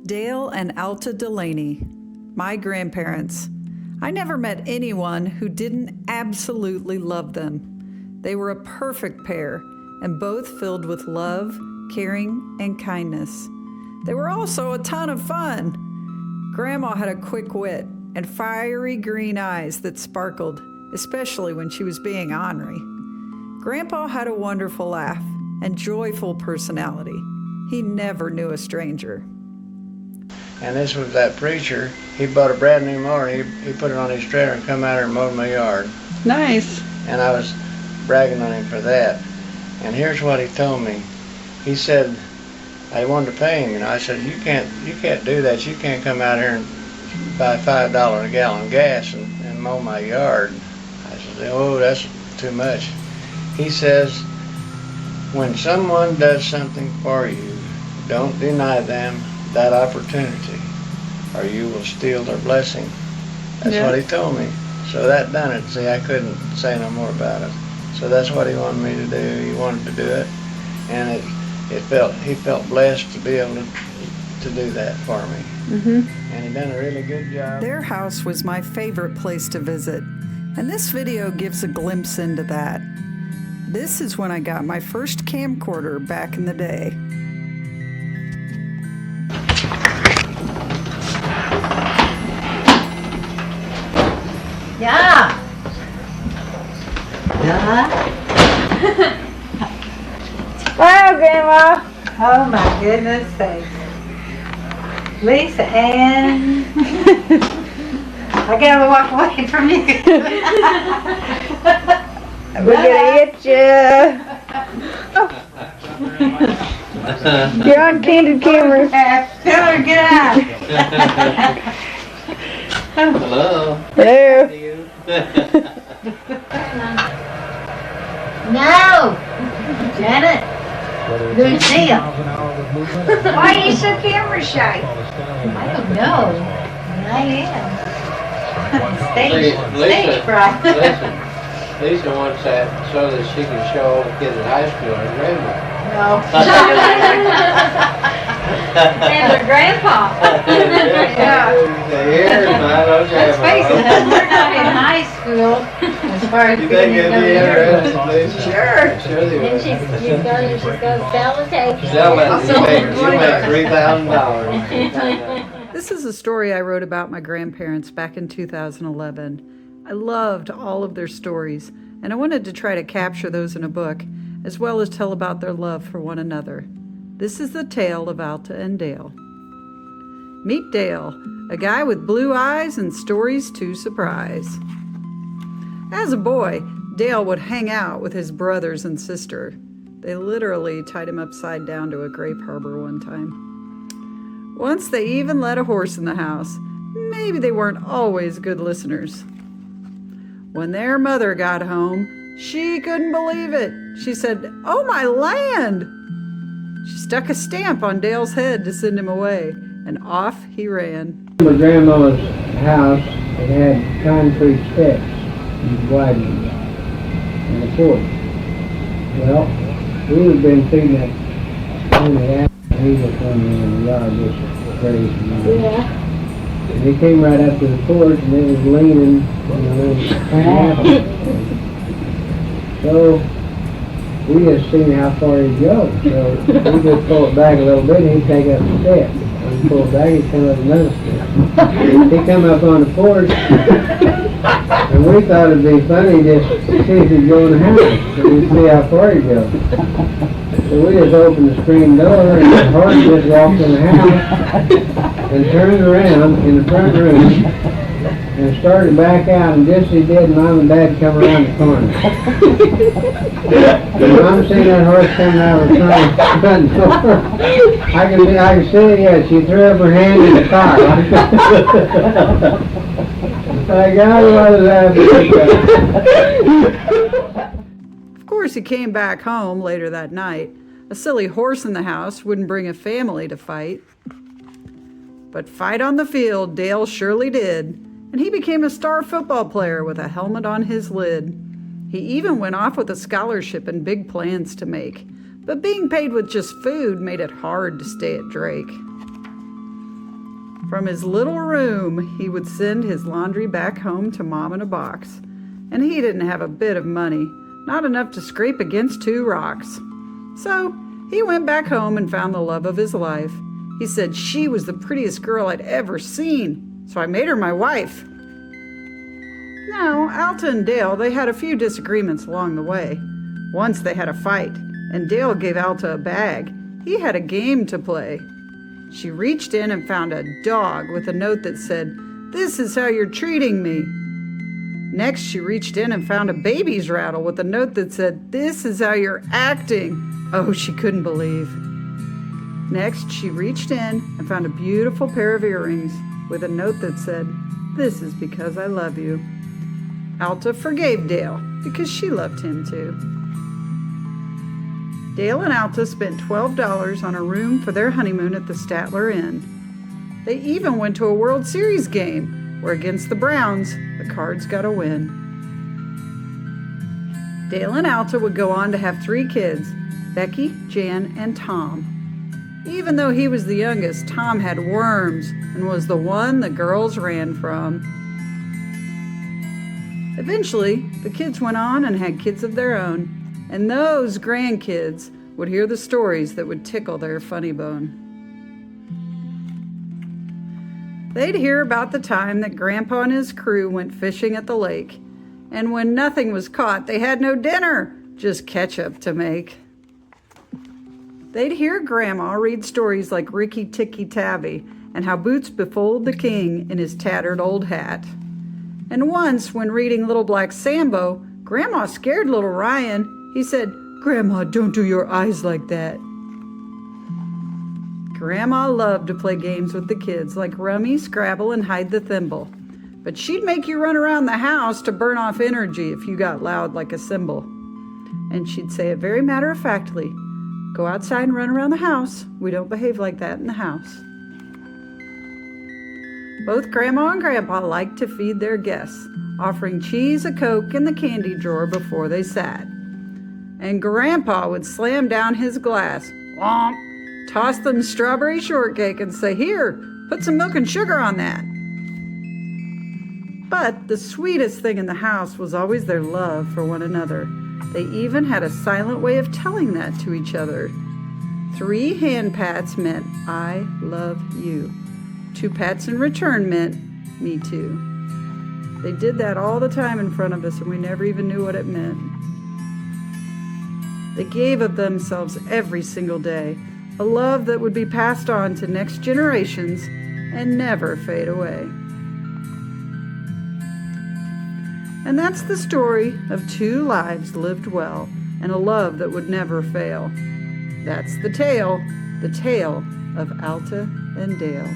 Dale and Alta Dulaney, my grandparents. I never met anyone who didn't absolutely love them. They were a perfect pair and both filled with love, caring, and kindness. They were also a ton of fun. Grandma had a quick wit and fiery green eyes that sparkled, especially when she was being ornery. Grandpa had a wonderful laugh and joyful personality. He never knew a stranger. And this was that preacher. He bought a brand new mower. He put it on his trailer and come out here and mowed my yard. Nice. And I was bragging on him for that. And here's what he told me. He said, I wanted to pay him, and I said, you can't do that. You can't come out here and buy $5 a gallon gas and mow my yard. I said, oh, that's too much. He says, when someone does something for you, don't deny them that opportunity, or you will steal their blessing. That's what he told me. So that done it. See, I couldn't say no more about it. So that's what he wanted me to do. He wanted to do it, and he felt blessed to be able to do that for me. Mm-hmm. And he done a really good job. Their house was my favorite place to visit, and this video gives a glimpse into that. This is when I got my first camcorder back in the day. Yeah. Yeah. Wow, Grandma. Oh my goodness sakes. Lisa Ann. I gotta walk away from you. We're gonna hit you. You're on candid camera. Tell her get out. Hello. Hello. No. Janet. Lucille. Why are you so camera shy? I don't know. I am. Stage fright. Lisa wants that so that she can show all the kids at high school her grandma. No. And their grandpa. Yeah. Let's face it, we're not in high school as far as You think it'd be interesting, Lisa? Sure. Sure they would. She's gonna sell the tape. She'll make $3,000. This is a story I wrote about my grandparents back in 2011. I loved all of their stories, and I wanted to try to capture those in a book, as well as tell about their love for one another. This is the tale of Alta and Dale. Meet Dale, a guy with blue eyes and stories to surprise. As a boy, Dale would hang out with his brothers and sister. They literally tied him upside down to a grape harbor one time. Once they even let a horse in the house. Maybe they weren't always good listeners. When their mother got home, she couldn't believe it. She said, "Oh, my land!" She stuck a stamp on Dale's head to send him away, and off he ran. My grandma's house, it had concrete steps and wagons and a porch. Well, we had been feeding that on the apple. He was running in the yard just crazy. Yeah. And he came right up to the porch and it was leaning, So we just seen how far he'd go. So we just pull it back a little bit and he'd take up the step. When he pulled back, he'd come up another step. He'd come up on the porch and we thought it'd be funny just to see if he'd go in the house. So we'd see how far he'd go. So we just opened the screen door and the horse just walked in the house and turned around in the front room and started back out, and just as he did, Mom and Dad come around the corner. And Mom seen that horse coming out of the front door. I can see it yet. She threw up her hand in the car. My God, what is happening? Of course, he came back home later that night. A silly horse in the house wouldn't bring a family to fight. But fight on the field, Dale surely did, and he became a star football player with a helmet on his lid. He even went off with a scholarship and big plans to make, but being paid with just food made it hard to stay at Drake. From his little room, he would send his laundry back home to Mom in a box. And he didn't have a bit of money, not enough to scrape against 2 rocks. So he went back home and found the love of his life. He said she was the prettiest girl I'd ever seen, so I made her my wife. Now, Alta and Dale, they had a few disagreements along the way. Once they had a fight, and Dale gave Alta a bag. He had a game to play. She reached in and found a dog with a note that said, "This is how you're treating me." Next, she reached in and found a baby's rattle with a note that said, "This is how you're acting." Oh, she couldn't believe. Next, she reached in and found a beautiful pair of earrings with a note that said, "This is because I love you." Alta forgave Dale because she loved him too. Dale and Alta spent $12 on a room for their honeymoon at the Statler Inn. They even went to a World Series game where against the Browns, the Cards got a win. Dale and Alta would go on to have 3 kids, Becky, Jan, and Tom. Even though he was the youngest, Tom had worms and was the one the girls ran from. Eventually, the kids went on and had kids of their own, and those grandkids would hear the stories that would tickle their funny bone. They'd hear about the time that Grandpa and his crew went fishing at the lake, and when nothing was caught, they had no dinner, just ketchup to make. They'd hear Grandma read stories like Rikki Tikki Tavi and how Boots befooled the king in his tattered old hat. And once, when reading Little Black Sambo, Grandma scared little Ryan. He said, "Grandma, don't do your eyes like that." Grandma loved to play games with the kids like Rummy, Scrabble, and Hide the Thimble. But she'd make you run around the house to burn off energy if you got loud like a cymbal. And she'd say it very matter-of-factly, "Go outside and run around the house. We don't behave like that in the house." Both Grandma and Grandpa liked to feed their guests, offering cheese, a Coke, and the candy drawer before they sat. And Grandpa would slam down his glass, womp, toss them strawberry shortcake and say, "Here, put some milk and sugar on that." But the sweetest thing in the house was always their love for one another. They even had a silent way of telling that to each other. 3 hand pats meant, "I love you." 2 pats in return meant, "Me too." They did that all the time in front of us, and we never even knew what it meant. They gave of themselves every single day, a love that would be passed on to next generations and never fade away. And that's the story of 2 lives lived well and a love that would never fail. That's the tale of Alta and Dale.